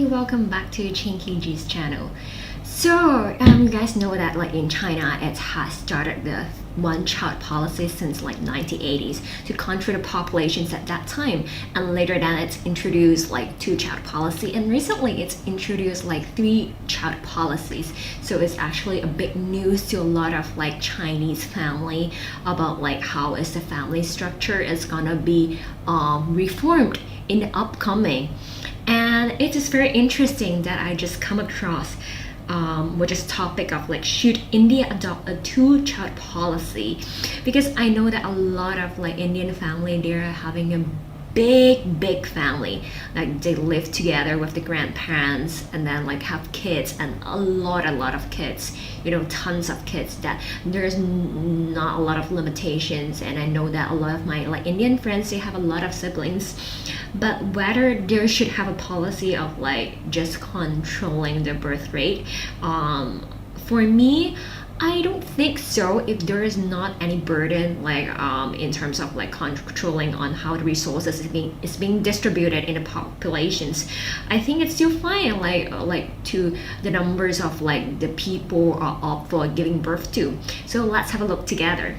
everybody, welcome back to Chinky's channel. So, you guys know that like in China, it has started the one-child policy since like 1980s to control the populations at that time, and later then it's introduced like two-child policy, and recently it's introduced like three-child policies. So it's actually a big news to a lot of like Chinese family about like how is the family structure is gonna be reformed in the upcoming. And it is very interesting that I just come across which is topic of like, should India adopt a two-child policy? Because I know that a lot of like Indian family, they're having a big family, like they live together with the grandparents and then like have kids, and a lot of kids, you know, tons of kids, that there's not a lot of limitations. And I know that a lot of my like Indian friends, they have a lot of siblings, but whether there should have a policy of like just controlling the birth rate, for me, I don't think so. If there is not any burden like in terms of like controlling on how the resources is being distributed in the populations, I think it's still fine. Like to the numbers of like the people are up for giving birth to. So let's have a look together.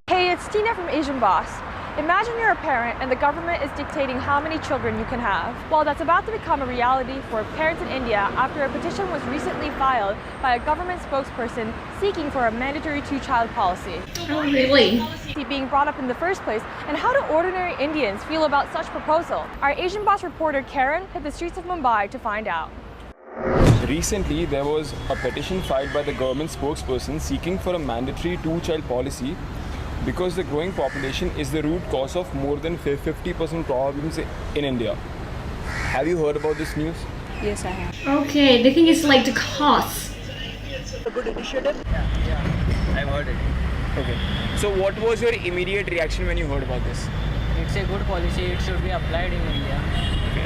Hey, it's Tina from Asian Boss. Imagine you're a parent and the government is dictating how many children you can have. Well, that's about to become a reality for parents in India after a petition was recently filed by a government spokesperson seeking for a mandatory two-child policy. Oh, really? Being brought up in the first place, and how do ordinary Indians feel about such proposal? Our Asian Boss reporter Karen hit the streets of Mumbai to find out. Recently, there was a petition filed by the government spokesperson seeking for a mandatory two-child policy because the growing population is the root cause of more than 50% problems in India. Have you heard about this news? Yes, I have. Okay, the thing is like the cost. A good initiative? Yeah, I've heard it. Okay. So what was your immediate reaction when you heard about this? It's a good policy, it should be applied in India.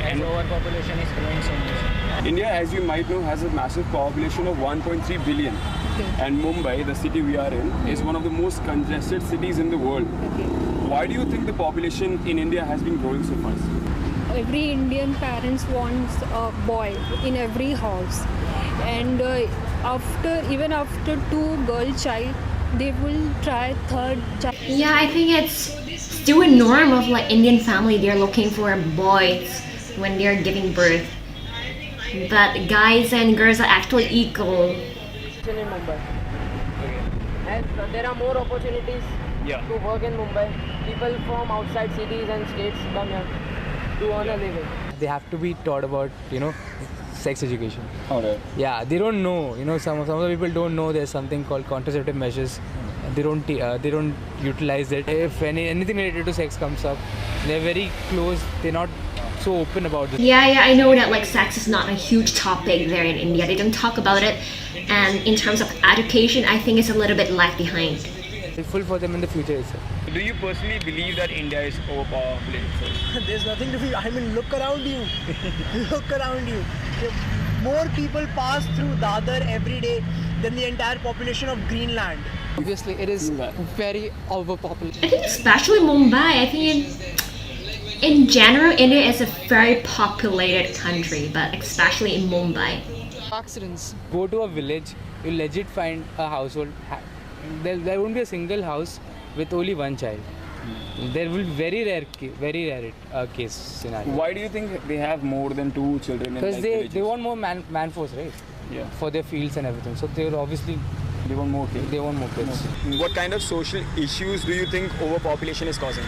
As overpopulation is growing so much. India, as you might know, has a massive population of 1.3 billion. Okay. And Mumbai, the city we are in, is one of the most congested cities in the world. Okay. Why do you think the population in India has been growing so fast? Every Indian parents wants a boy in every house, and even after two girl child, they will try third child. Yeah, I think it's still a norm of like Indian family, they're looking for boys when they're giving birth. But guys and girls are actually equal. In Mumbai. As there are more opportunities to work in Mumbai. People from outside cities and states come here to earn a living. They have to be taught about, sex education. Alright. Yeah, they don't know. Some of the people don't know there's something called contraceptive measures. They don't utilize it. If anything related to sex comes up, they're very close. They're not so open about this. Yeah, I know that like sex is not a huge topic there in India. They don't talk about it, and in terms of education, I think it's a little bit left behind. Helpful for them in the future itself. Do you personally believe that India is overpopulated? There's nothing to be. I mean, look around you. Look around you. More people pass through Dadar every day than the entire population of Greenland. Obviously, it is very overpopulated. I think especially Mumbai, I think in general, India is a very populated country, but especially in Mumbai. Accidents. Go to a village, you'll legit find a household. There won't be a single house with only one child. There will be very rare case scenario. Why do you think they have more than two children in Because villages? they want more man force, right? Yeah. For their fields and everything. So they will obviously They want more kids. they want more kids. What kind of social issues do you think overpopulation is causing?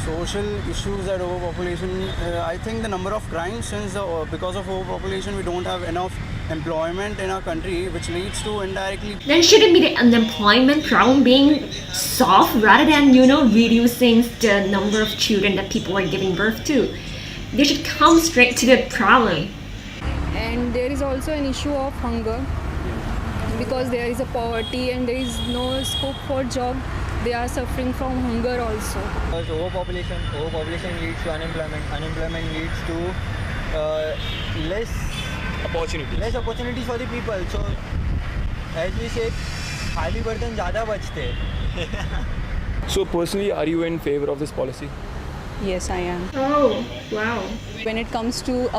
Social issues and overpopulation, I think the number of crimes, since because of overpopulation we don't have enough employment in our country, which leads to indirectly. Then shouldn't be the unemployment problem being solved rather than reducing the number of children that people are giving birth to? They should come straight to the problem. And there is also an issue of hunger, because there is a poverty and there is no scope for job. They are suffering from hunger also. Because overpopulation leads to unemployment. Unemployment leads to less opportunities for the people. So, as we say, खाली बर्तन ज़्यादा बचते. So personally, are you in favor of this policy? Yes, I am. Oh, wow. When it comes to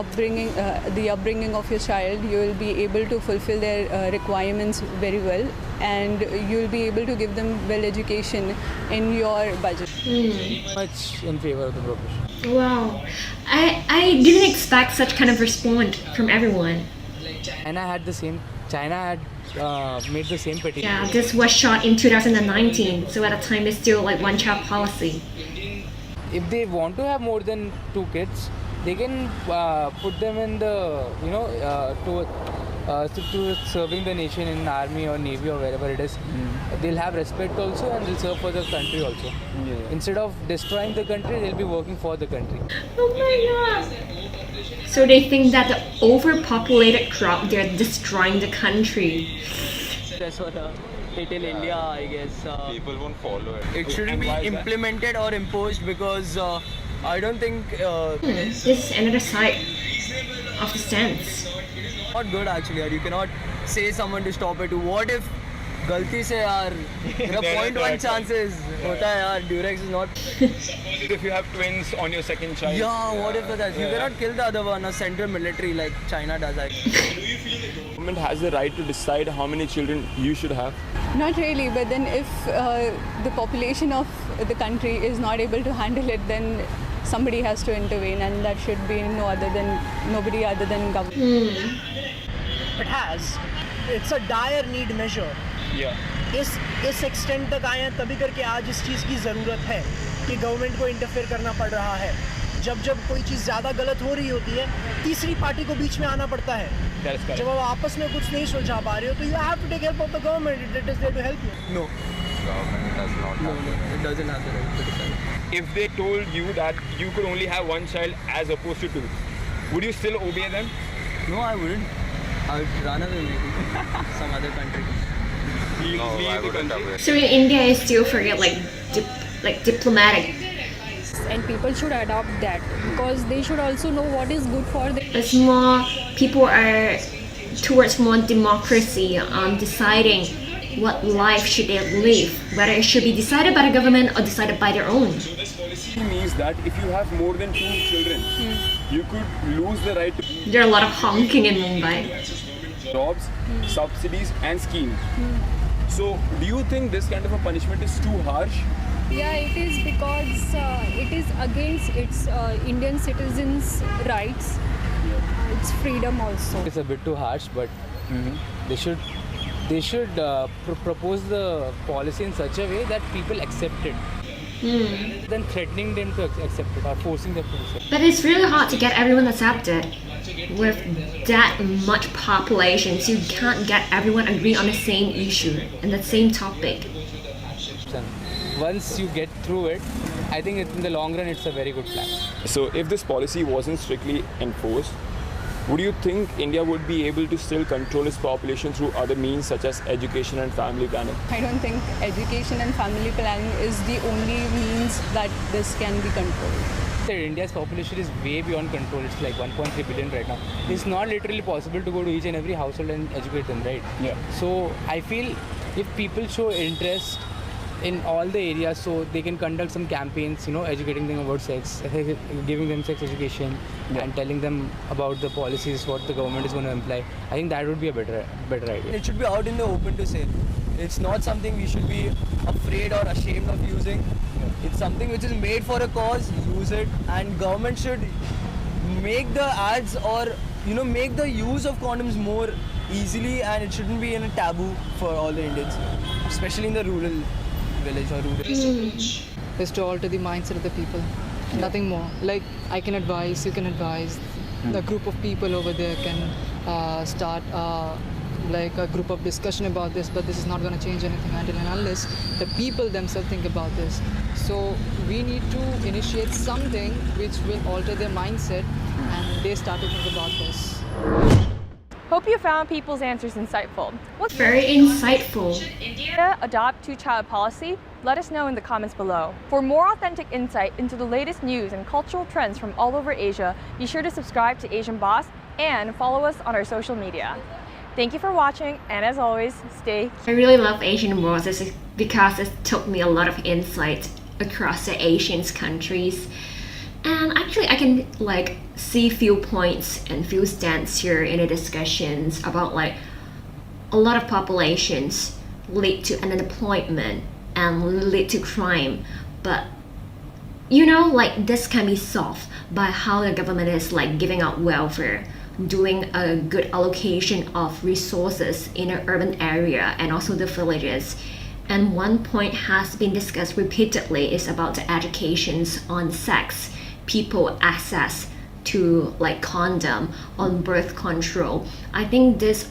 the upbringing of your child, you will be able to fulfill their requirements very well, and you will be able to give them well education in your budget. Much in favor of the prohibition. Wow. I didn't expect such kind of response from everyone. China had made the same petition. Yeah, this was shot in 2019, so at the time it's still like one child policy. If they want to have more than 2 kids, they can put them in the to serving the nation in army or navy or wherever it is. They'll have respect also, and they'll serve for the country also. Instead of destroying the country, they'll be working for the country. Oh my god. So they think that the overpopulated crop, they're destroying the country. That's what they tell India, I guess. People won't follow it. It shouldn't be implemented or imposed because I don't think This is another side of the stance. not good actually. You cannot say someone to stop it. What if गलती से यार मेरा 0.1 chances होता है यार, Durex is not. If you have twins on your second child. Yeah, what if that? You cannot kill the other one, a central military like China does. The government has the right to decide how many children you should have. Not really, but then if the population of the country is not able to handle it, then somebody has to intervene, and that should be nobody other than government. It has. It's a dire need measure. Yeah. इस extent तक आए हैं तभी करके आज इस चीज़ की ज़रूरत है कि गवर्नमेंट को इंटरफेयर करना पड़ रहा है. जब कोई चीज़ ज़्यादा गलत हो रही होती है, तीसरी पार्टी को बीच में आना पड़ता है. जब आप आपस में कुछ नहीं सुलझा पा रहे हो, तो you have to take help of the government. It is there to help you. No. Government does not have It doesn't have the right to decide. If they told you that you could only have one child as opposed to 2, would you still obey them? No, I wouldn't. I would run away maybe. Some other country. I wouldn't obey. So in India is still very diplomatic. And people should adopt that because they should also know what is good for them. It's more people are towards more democracy, deciding what life should they live, whether it should be decided by the government or decided by their own. It means that if you have more than 2 children, you could lose the right to There are a lot of honking in Mumbai. jobs, subsidies, and schemes. So, do you think this kind of a punishment is too harsh? Yeah, it is because it is against its Indian citizens' rights. It's freedom also. It's a bit too harsh, but they should propose the policy in such a way that people accept it. Then threatening them to accept it or forcing them to accept it. But it's really hard to get everyone accepted. With that much population, so you can't get everyone agree on the same issue and the same topic. Once you get through it, I think in the long run it's a very good plan. So, if this policy wasn't strictly enforced, would you think India would be able to still control its population through other means such as education and family planning? I don't think education and family planning is the only means that this can be controlled. India's population is way beyond control. It's like 1.3 billion right now. It's not literally possible to go to each and every household and educate them, right? Yeah. So I feel if people show interest in all the areas, so they can conduct some campaigns, educating them about sex, giving them sex education, and telling them about the policies, what the government is going to imply. I think that would be a better idea. It should be out in the open to say. It's not something we should be afraid or ashamed of using. It's something which is made for a cause, use it, and government should make the ads or make the use of condoms more easily, and it shouldn't be in a taboo for all the Indians, especially in the rural village or rural. Is to alter the mindset of the people. Nothing more. Like I can advise, you can advise. The group of people over there can start like a group of discussion about this, but this is not going to change anything until and unless the people themselves think about this. So we need to initiate something which will alter their mindset and they start to think about this. Hope you found people's answers insightful. What's Very insightful. India adopt two-child policy? Let us know in the comments below. For more authentic insight into the latest news and cultural trends from all over Asia, be sure to subscribe to Asian Boss and follow us on our social media. Thank you for watching, and as always, stay. I really love Asian Wars because it took me a lot of insight across the Asian countries. And actually, I can like see few points and few stands here in the discussions about like a lot of populations lead to unemployment and lead to crime, but you know, like this can be solved by how the government is like giving out welfare, doing a good allocation of resources in an urban area and also the villages. And one point has been discussed repeatedly is about the educations on sex, people access to like condom, on birth control. I think these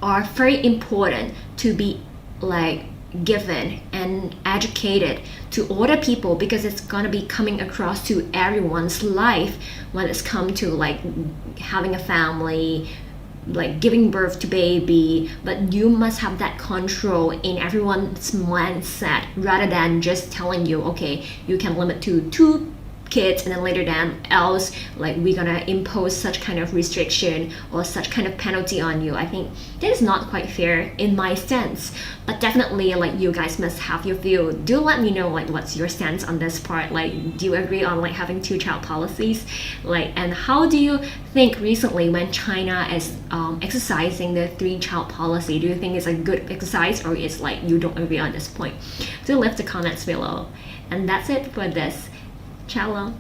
are very important to be like given and educated to other people, because it's gonna be coming across to everyone's life when it's come to like having a family, like giving birth to baby. But you must have that control in everyone's mindset, rather than just telling you, okay, you can limit to 2 kids and then later than else like we're gonna impose such kind of restriction or such kind of penalty on you. I think that is not quite fair in my stance, but definitely like you guys must have your view. Do let me know like what's your stance on this part. Like, do you agree on like having 2-child policies, like, and how do you think recently when China is exercising the 3-child policy, do you think it's a good exercise, or it's like you don't agree on this point? Do leave the comments below. And that's it for this. Ciao.